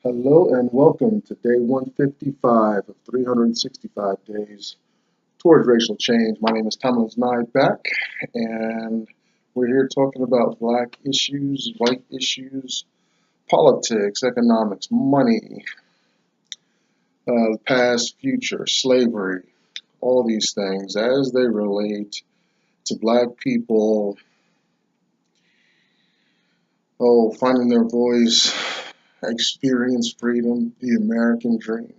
Hello and welcome to day 155 of 365 days towards racial change. My name is Tom and Eva back, and we're here talking about black issues, white issues, politics, economics, money, past, future, slavery, all these things as they relate to black people, finding their voice, experience freedom, the American dream.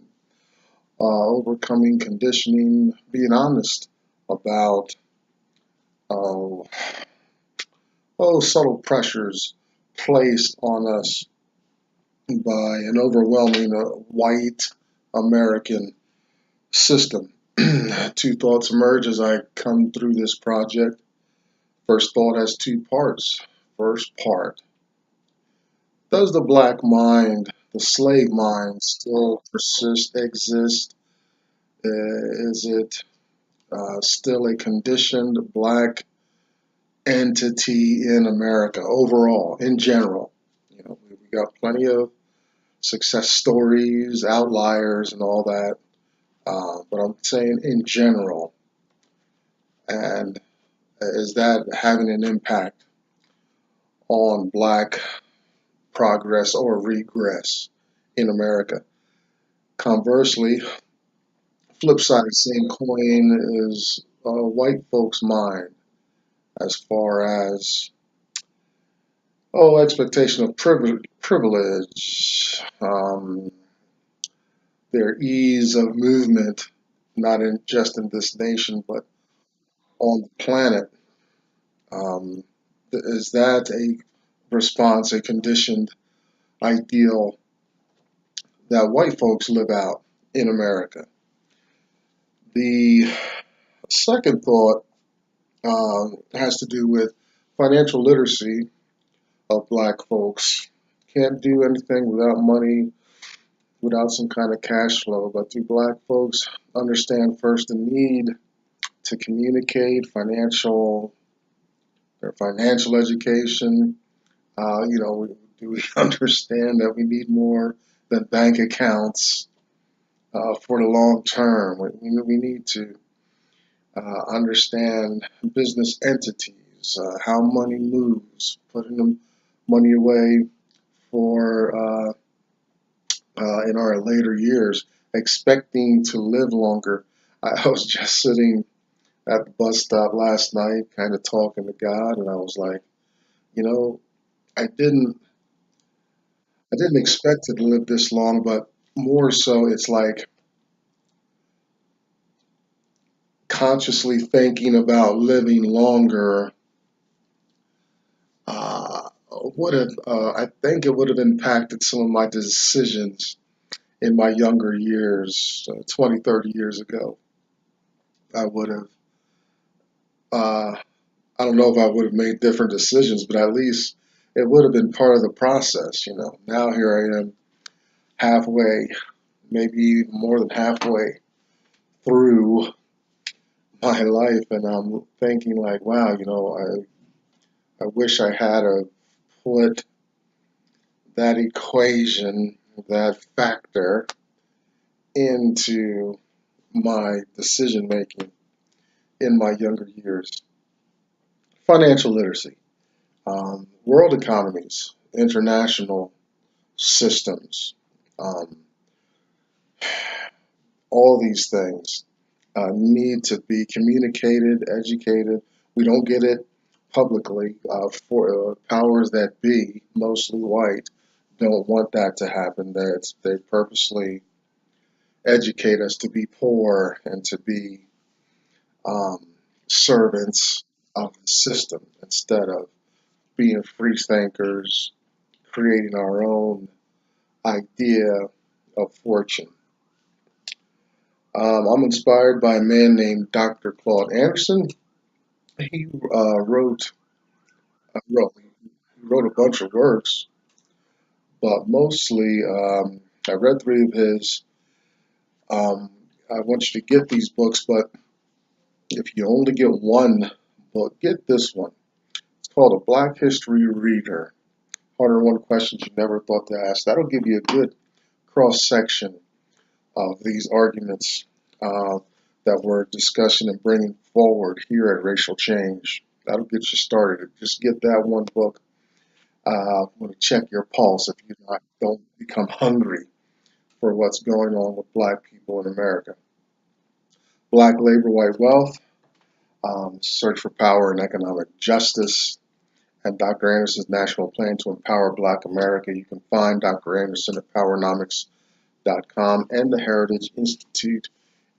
Overcoming conditioning, being honest about uh, subtle pressures placed on us by an overwhelming white American system. Two thoughts emerge as I come through this project. First thought has two parts. First part, does the black mind, the slave mind, still persist, exist? Is it still a conditioned black entity in America overall, in general? We got plenty of success stories, outliers, and all that. But I'm saying in general, and is that having an impact on black progress or regress in America? Conversely, flip side of the same coin is white folks' mind as far as expectation of privilege, their ease of movement, not just in this nation, but on the planet. Um, is that a response, a conditioned ideal that white folks live out in America? The second thought has to do with financial literacy of black folks. Can't do anything without money, without some kind of cash flow. But do black folks understand first the need to communicate their financial education? Do we understand that we need more than bank accounts for the long term? We need to understand business entities, how money moves, putting them money away for in our later years, expecting to live longer. I was just sitting at the bus stop last night, kind of talking to God, and I was like, you know, I didn't, I didn't expect to live this long, but more so, it's like consciously thinking about living longer. Would have, I think it would have impacted some of my decisions in my younger years, 20, 30 years ago. I would have, uh, I don't know if I would have made different decisions, but at least it would have been part of the process. Now here I am halfway, maybe more than halfway through my life, and I'm thinking like, wow, I wish I had put that equation, that factor into my decision making in my younger years. Financial literacy, world economies, international systems, um, all these things need to be communicated, educated. We don't get it publicly. For powers that be, mostly white, don't want that to happen. They purposely educate us to be poor and to be um, servants of the system instead of being free thinkers, creating our own idea of fortune. I'm inspired by a man named Dr. Claude Anderson. He wrote a bunch of works, but mostly I read three of his. Um, I want you to get these books, but if you only get one book, get this one. It's called A Black History Reader. 101 Questions You Never Thought to Ask. That'll give you a good cross section of these arguments that we're discussing and bringing forward here at Racial Change. That'll get you started. Just get that one book. Want to check your pulse if you don't become hungry for what's going on with Black people in America. Black labor, white wealth, search for power and economic justice, and Dr. Anderson's national plan to empower Black America. You can find Dr. Anderson at powernomics.com and the Heritage Institute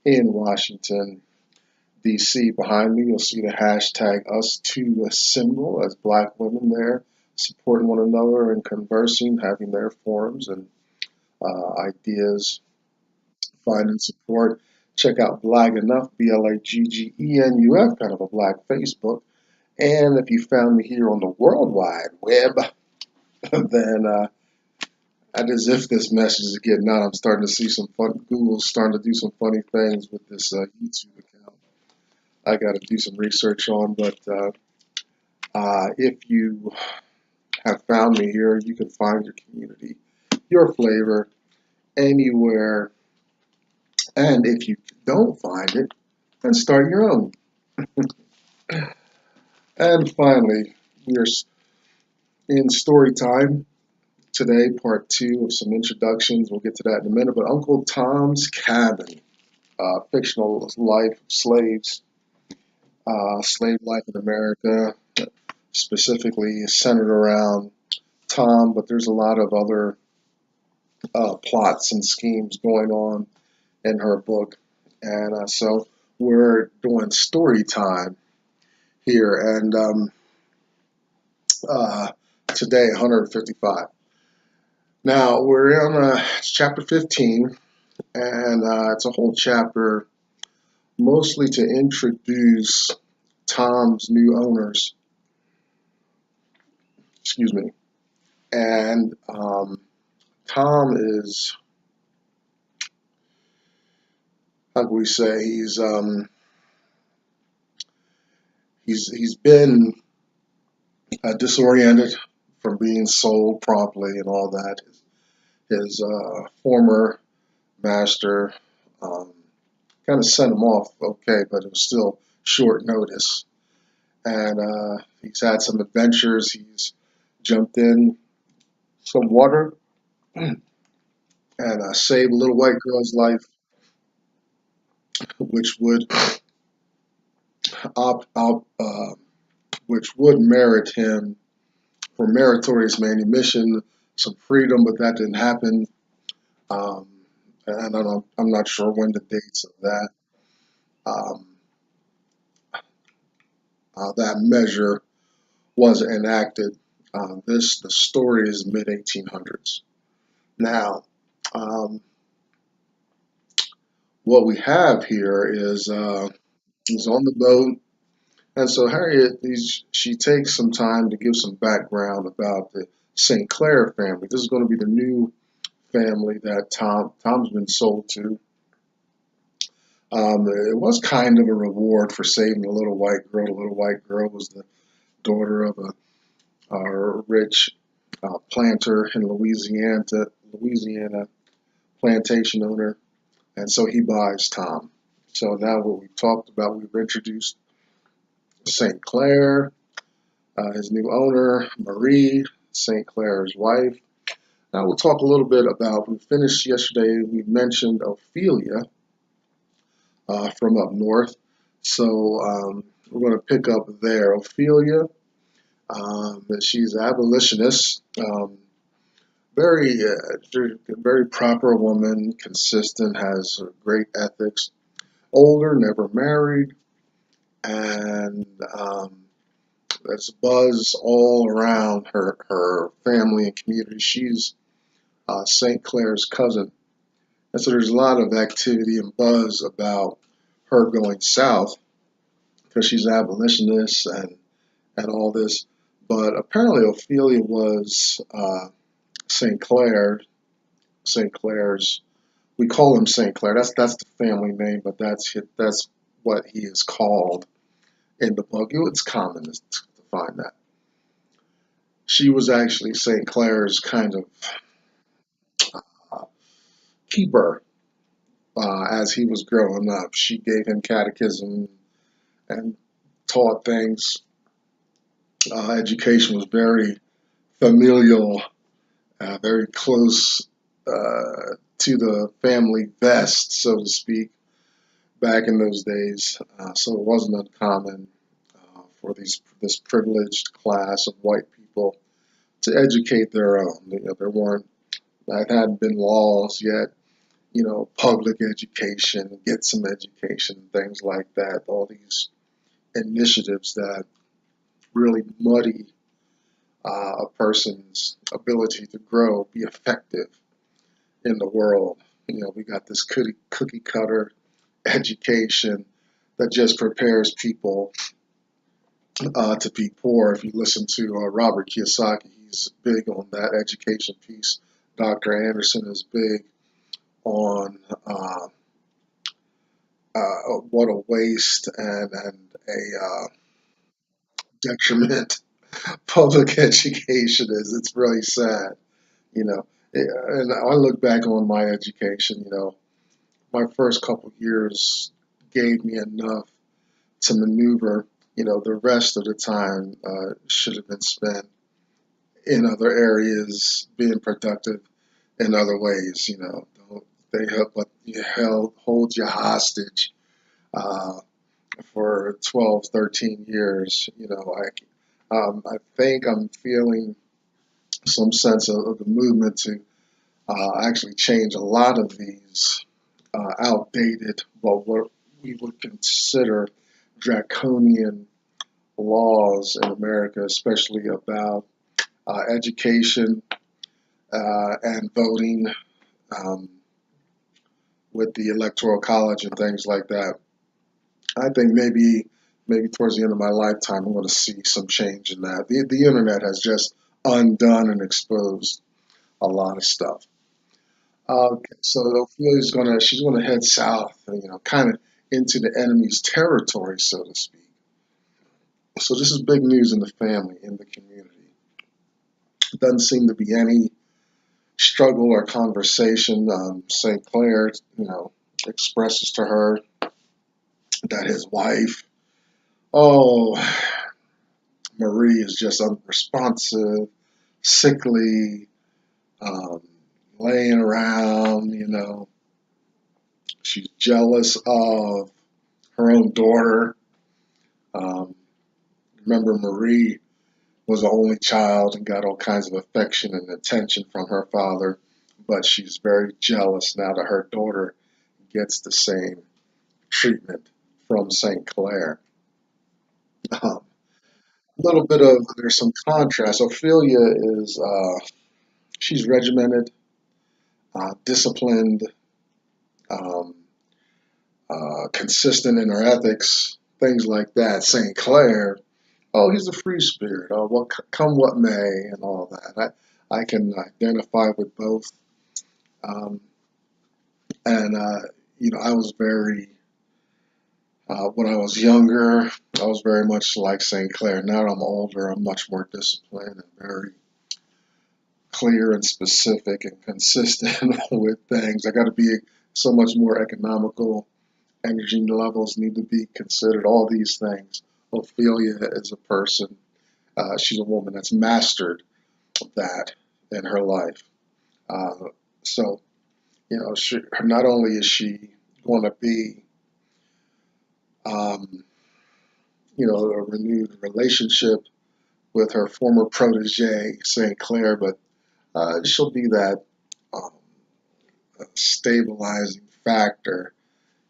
in Washington, D.C. Behind me, you'll see the hashtag #US2 symbol as Black women there supporting one another and conversing, having their forums and ideas, finding support. Check out Black Enough, BLAGGENUF, kind of a Black Facebook. And if you found me here on the World Wide Web, then as if this message is getting out, I'm starting to see some fun. Google's starting to do some funny things with this YouTube account. I got to do some research on, but if you have found me here, you can find your community, your flavor, anywhere. And if you don't find it, then start your own. And finally, we're in story time today, part 2 of some introductions. We'll get to that in a minute. But Uncle Tom's Cabin, fictional life of slaves, slave life in America, specifically centered around Tom, but there's a lot of other plots and schemes going on in her book. And so we're doing story time here, and today, 155. Now, we're on chapter 15, and it's a whole chapter mostly to introduce Tom's new owners. Excuse me. And Tom is, how can we say, he's been disoriented from being sold promptly and all that. His former master kind of sent him off okay, but it was still short notice. And he's had some adventures. He's jumped in some water and saved a little white girl's life, which would merit him for meritorious manumission, some freedom, but that didn't happen. And I'm not sure when the dates of that measure was enacted. The story is mid 1800s. Now, what we have here is he's on the boat, and so Harriet, she takes some time to give some background about the St. Clare family. This is going to be the new family that Tom's been sold to. It was kind of a reward for saving a little white girl. The little white girl was the daughter of a rich planter in Louisiana plantation owner, and so he buys Tom. So now what we've talked about, we've introduced St. Clare, his new owner, Marie, St. Clare's wife. Now we'll talk a little bit about, we finished yesterday, we mentioned Ophelia from up north. So we're going to pick up there. Ophelia, she's an abolitionist, very proper woman, consistent, has great ethics, older, never married, and there's buzz all around her family and community. She's St. Clare's cousin. And so there's a lot of activity and buzz about her going south because she's an abolitionist and all this. But apparently Ophelia was St. Clare's, we call him St. Clare. That's the family name, but that's what he is called in the book. It's common to find that. She was actually St. Clare's kind of keeper as he was growing up. She gave him catechism and taught things. Education was very familial, very close to the family vest, so to speak, back in those days. So it wasn't uncommon for this privileged class of white people to educate their own. There hadn't been laws yet. Public education, get some education, things like that. All these initiatives that really muddy a person's ability to grow, be effective in the world. We got this cookie cutter education that just prepares people to be poor. If you listen to Robert Kiyosaki, he's big on that education piece. Dr. Anderson is big on what a waste and a detriment public education is. It's really sad, you know. And I look back on my education, my first couple years gave me enough to maneuver. The rest of the time should have been spent in other areas, being productive in other ways. They help, but hold you hostage uh, for 12, 13 years. I think I'm feeling some sense of the movement to actually change a lot of these outdated, well, what we would consider draconian laws in America, especially about education and voting um, with the Electoral College and things like that. I think maybe towards the end of my lifetime, I'm going to see some change in that. The internet has just undone and exposed a lot of stuff. Okay, so she's gonna head south, kind of into the enemy's territory, so to speak. So this is big news in the family, in the community. Doesn't seem to be any struggle or conversation. St. Clare, expresses to her that his wife, oh, Marie, is just unresponsive, sickly, um, laying around. She's jealous of her own daughter. Um, Remember, Marie was the only child and got all kinds of affection and attention from her father, but she's very jealous now that her daughter gets the same treatment from St. Clare. A little bit of there's some contrast. Ophelia is she's regimented, disciplined, um, consistent in her ethics, things like that. St. Clare, oh, he's a free spirit. Oh, well, come what may, and all that. I can identify with both. Um, and I was very when I was younger, I was very much like St. Clare. Now that I'm older, I'm much more disciplined and very clear and specific and consistent with things. I got to be so much more economical. Energy levels need to be considered. All these things. Ophelia is a person. She's a woman that's mastered that in her life. Uh, so, not only is she going to be, um, a renewed relationship with her former protege, St. Clare, but she'll be that um, stabilizing factor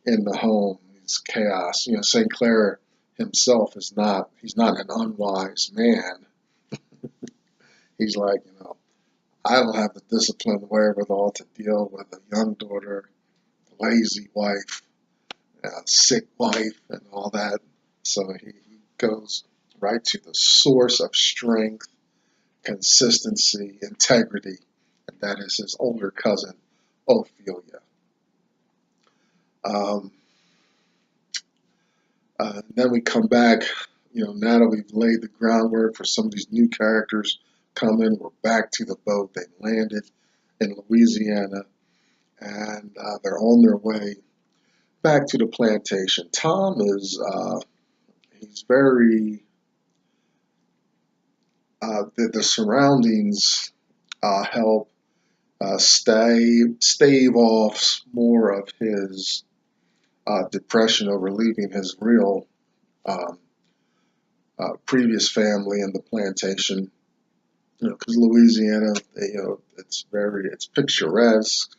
in the home. It's chaos. St. Clare himself he's not an unwise man. He's like, I don't have the discipline wherewithal to deal with a young daughter, lazy wife, sick wife, and all that. So he goes right to the source of strength, consistency, integrity, and that is his older cousin, Ophelia. Um, then we come back, now that we've laid the groundwork for some of these new characters coming, we're back to the boat. They landed in Louisiana, and they're on their way back to the plantation. Tom is he's very the surroundings help stave off more of his depression over leaving his real um, previous family in the plantation. Because Louisiana, it's picturesque,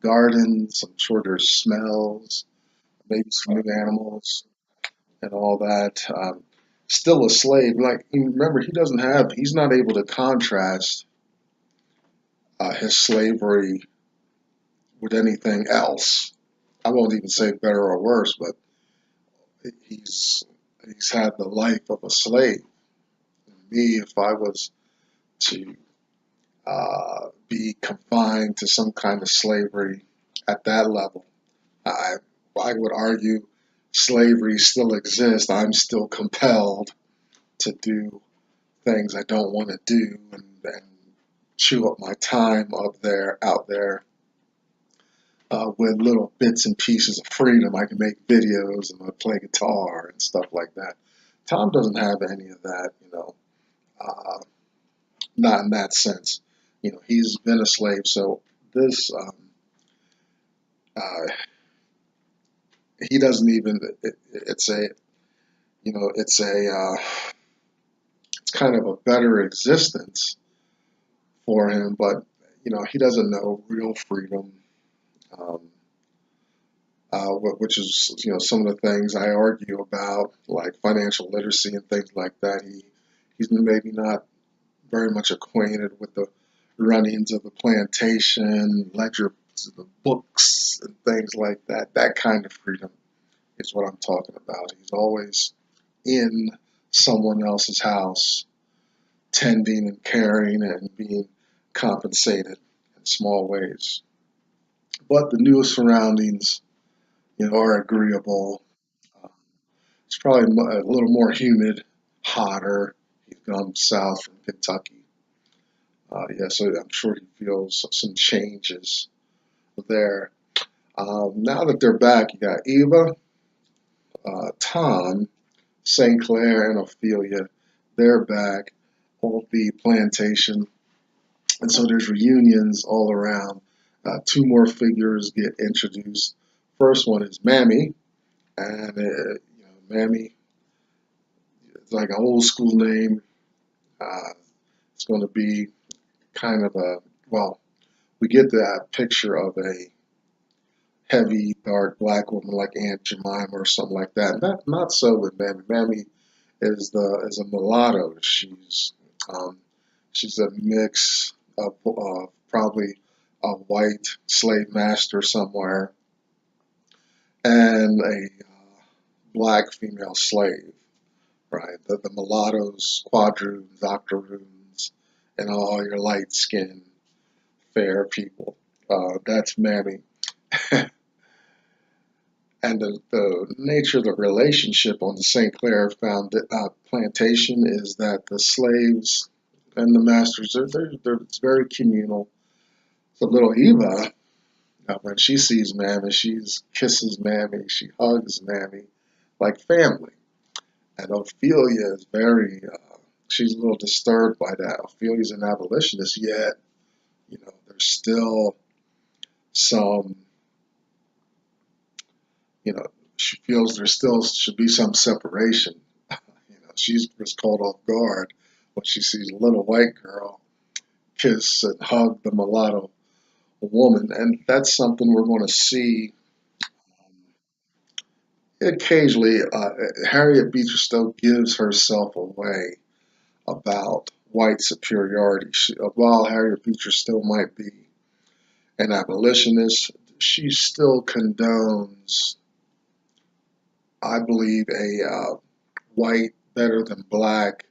gardens. I'm sure there's smells, maybe some new animals and all that. Still a slave. Like remember, he's not able to contrast his slavery with anything else. I won't even say better or worse, but he's he's had the life of a slave. Me, if I was to be confined to some kind of slavery at that level, I I would argue slavery still exists. I'm still compelled to do things I don't want to do and chew up my time out there with little bits and pieces of freedom. I can make videos and I play guitar and stuff like that. Tom doesn't have any of that, uh, not in that sense. He's been a slave, so this uh, he doesn't even. It's a it's a it's kind of a better existence for him, but he doesn't know real freedom. Um, which is some of the things I argue about, like financial literacy and things like that. He's maybe not very much acquainted with the runnings of the plantation, ledger, the books, and things like that. That kind of freedom is what I'm talking about. He's always in someone else's house, tending and caring and being compensated in small ways. But the new surroundings, are agreeable. Um, it's probably a little more humid, hotter. He's gone south from Kentucky. Yeah, so I'm sure he feels some changes there. Now that they're back, you got Eva, Tom, St. Clare, and Ophelia. They're back on the plantation. And so there's reunions all around. Two more figures get introduced. First one is Mammy, and Mammy is like an old school name. Uh, it's going to be kind of well, we get that picture of a heavy, dark black woman like Aunt Jemima or something like that. Not so with Mammy. Mammy is a mulatto. Um, she's a mix of probably a white slave master somewhere and a black female slave, right? The mulattoes, quadroons, octoroons, and all your light skinned fair people. That's Mammy. And the nature of the relationship on the St. Clair plantation is that the slaves and the masters, it's very communal. So little Eva, when she sees Mammy, she kisses Mammy, she hugs Mammy like family. And Ophelia is she's a little disturbed by that. Ophelia's an abolitionist, yet, there's still some, you know, she feels there still should be some separation. She was caught off guard when she sees a little white girl kiss and hug the mulatto woman, and that's something we're going to see occasionally. Harriet Beecher Stowe gives herself away about white superiority. While Harriet Beecher Stowe might be an abolitionist, she still condones, I believe, a white better than black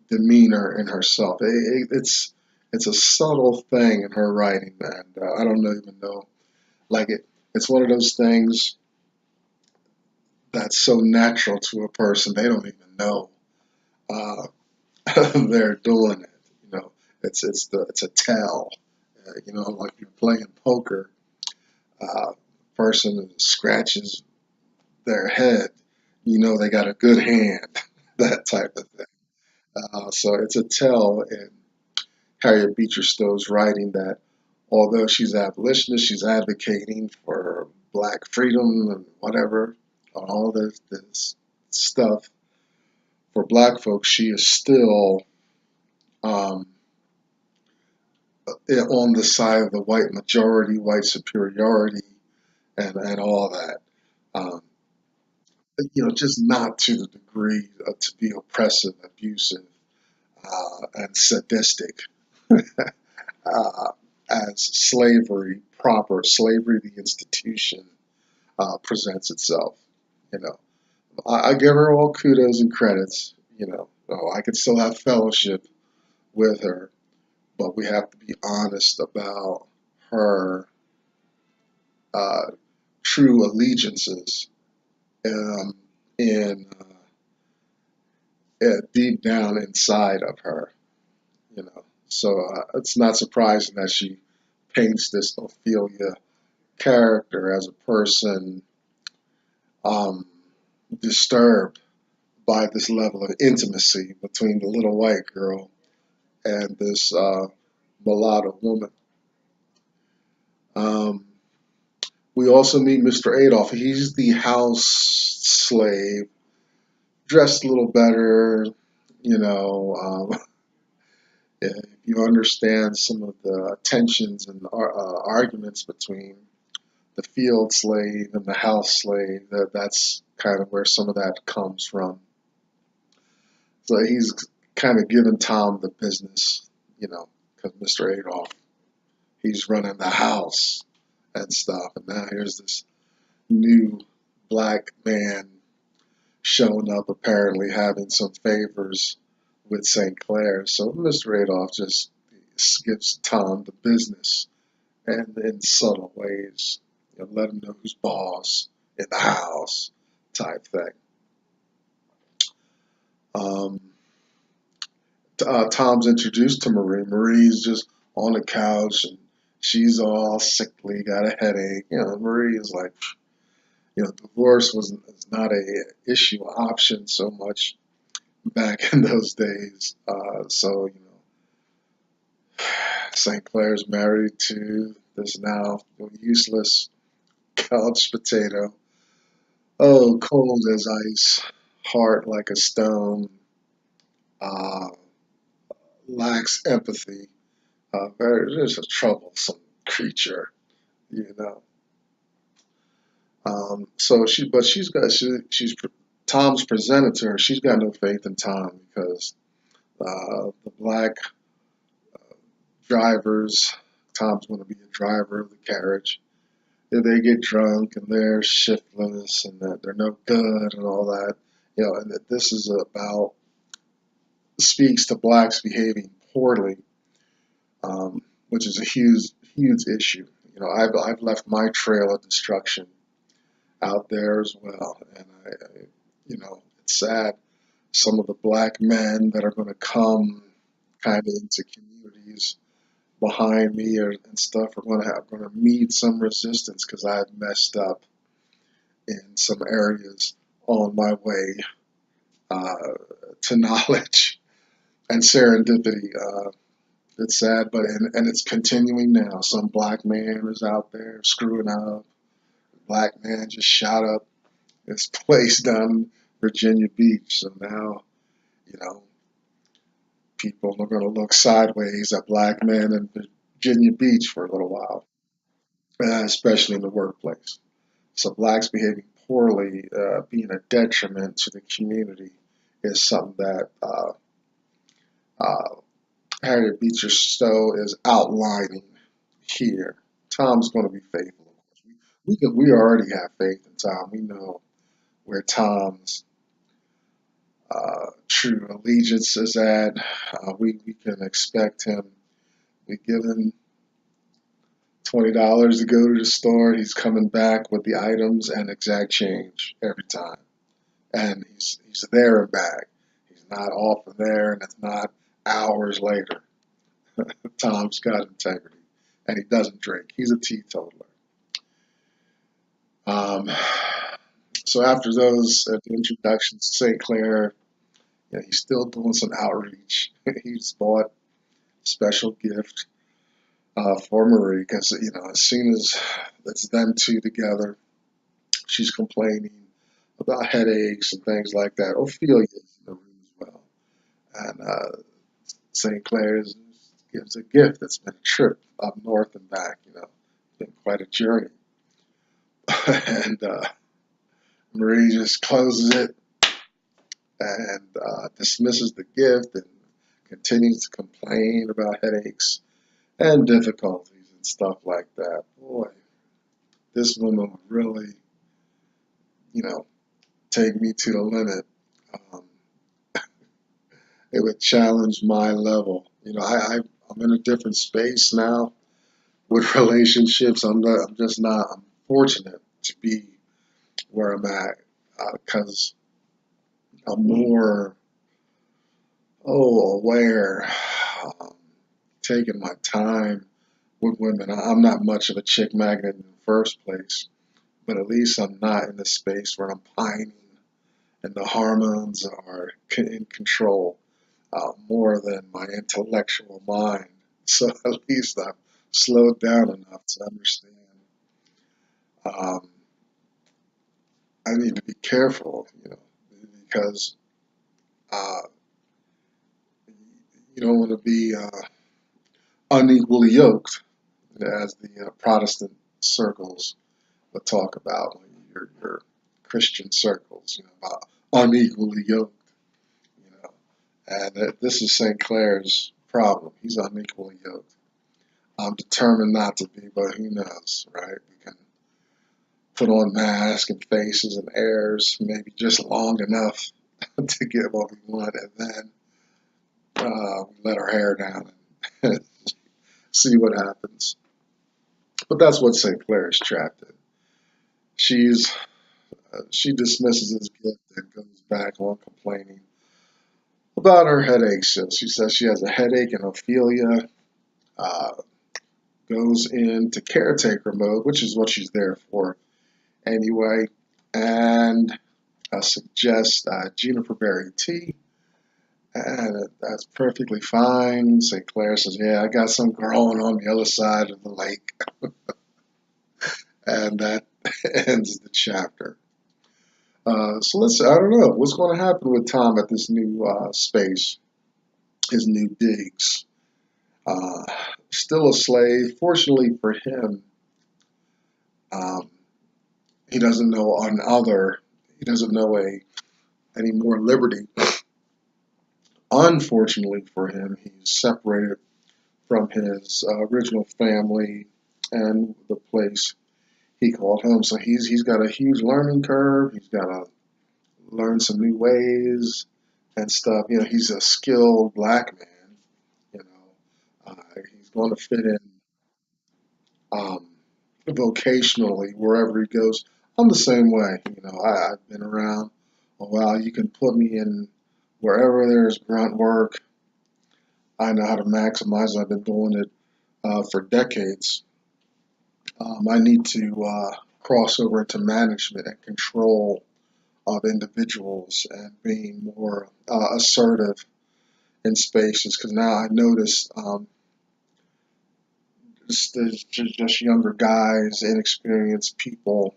demeanor in herself. It's a subtle thing in her writing, and I don't even know. Like it's one of those things that's so natural to a person they don't even know uh, they're doing it. It's a tell. Like you're playing poker person who scratches their head, you know they got a good hand, that type of thing. So it's a tell in Harriet Beecher Stowe's writing that although she's abolitionist, she's advocating for black freedom and whatever, all this stuff for black folks, she is still um, on the side of the white majority, white superiority, and all that. Um, just not to the degree to be oppressive, abusive, and sadistic uh, as slavery, the institution, presents itself. You know, I give her all kudos and credits. I could still have fellowship with her, but we have to be honest about her uh, true allegiances um, in deep down inside of her. So it's not surprising that she paints this Ophelia character as a person um, disturbed by this level of intimacy between the little white girl and this mulatto woman. Um, we also meet Mr. Adolf. He's the house slave, dressed a little better. You know, if you understand some of the tensions and arguments between the field slave and the house slave, that's kind of where some of that comes from. So he's kind of giving Tom the business, because Mr. Adolf, he's running the house and stuff. And now here's this new black man showing up, apparently having some favors with St. Clare. So Mr. Adolf just gives Tom the business and in subtle ways, let him know who's boss in the house type thing. Um, Tom's introduced to Marie. Marie's just on the couch and she's all sickly, got a headache. Marie is like, divorce was not a issue option so much back in those days. So St. Clair's married to this now useless couch potato. Oh, cold as ice, heart like a stone, uh, lacks empathy. Very just a troublesome creature, you know. But she's Tom's presented to her. She's got no faith in Tom because the black drivers, Tom's going to be a driver of the carriage. If they get drunk and they're shiftless and that they're no good and all that, and that this is about speaks to blacks behaving poorly, which is a huge issue. I've left my trail of destruction out there as well, and it's sad. Some of the black men that are going to come kind of into communities behind me and stuff are going to meet some resistance because I've messed up in some areas on my way to knowledge and serendipity. It's sad, but and it's continuing now. Some black man is out there screwing up. Black man just shot up this place down Virginia Beach. So now, you know, people are going to look sideways at black men in Virginia Beach for a little while, especially in the workplace. So blacks behaving poorly, being a detriment to the community, is something that uh, Harriet Beecher Stowe is outlining here. Tom's going to be faithful. We already have faith in Tom. We know where Tom's true allegiance is at. We can expect him. We give him $20 to go to the store. He's coming back with the items and exact change every time, and he's there and back. He's not off of there, and it's not hours later. Tom's got integrity, and he doesn't drink. He's a teetotaler. Um, so after those introductions to St. Clare, he's still doing some outreach. He's bought a special gift for Marie because, as soon as it's them two together, she's complaining about headaches and things like that. Ophelia is in the room as well. And St. Clare's gives a gift that's been a trip up north and back, It's been quite a journey. And Marie just closes it and dismisses the gift and continues to complain about headaches and difficulties and stuff like that. Boy, this woman would really, take me to the limit. Um, it would challenge my level. I'm in a different space now with relationships. I'm just not. I'm fortunate to be where I'm at because I'm more aware, um, taking my time with women. I'm not much of a chick magnet in the first place, but at least I'm not in the space where I'm pining and the hormones are in control more than my intellectual mind. So at least I've slowed down enough to understand um, I need to be careful, because uh, you don't want to be unequally yoked, as the Protestant circles would talk about, your Christian circles, about unequally yoked, you know. And this is St. Clare's problem. He's unequally yoked. I'm determined not to be, but who knows, right? We can put on masks and faces and airs, maybe just long enough to get what we want, and then we let our hair down and see what happens. But that's what St. Clare is trapped in. She dismisses his gift and goes back on complaining about her headaches. So she says she has a headache, and Ophelia uh, goes into caretaker mode, which is what she's there for anyway, and suggests juniper berry tea. And that's perfectly fine. St. Clare says, "Yeah, I got some growing on the other side of the lake." And that ends the chapter. I don't know, what's going to happen with Tom at this new space, his new digs. Uh, Still a slave. Fortunately for him, um, he doesn't know he doesn't know any more liberty. Unfortunately for him, he's separated from his original family and the place he called home. So he's got a huge learning curve. He's got to learn some new ways and stuff. He's a skilled black man. You know, he's going to fit in um, vocationally wherever he goes. I'm the same way. I've been around a while. You can put me in wherever there's grunt work. I know how to maximize. I've been doing it for decades. I need to cross over into management and control of individuals and being more assertive in spaces, because now I notice just younger guys, inexperienced people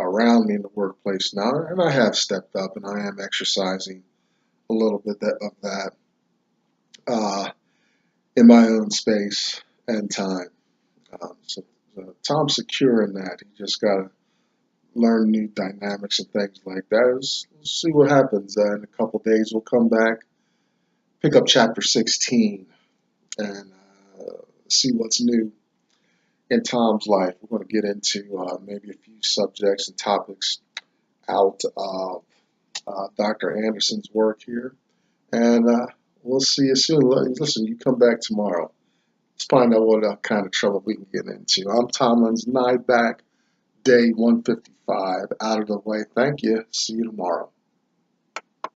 around me in the workplace now, and I have stepped up and I am exercising a little bit of that in my own space and time. So Tom's secure in that. He just got to learn new dynamics and things like that. Let's see what happens. In a couple days, we'll come back, pick up chapter 16, and see what's new in Tom's life. We're going to get into maybe a few subjects and topics out of Dr. Anderson's work here. And we'll see you soon. Listen, you come back tomorrow. Let's find out what kind of trouble we can get into. I'm Tomlin's back, day 155, out of the way. Thank you. See you tomorrow.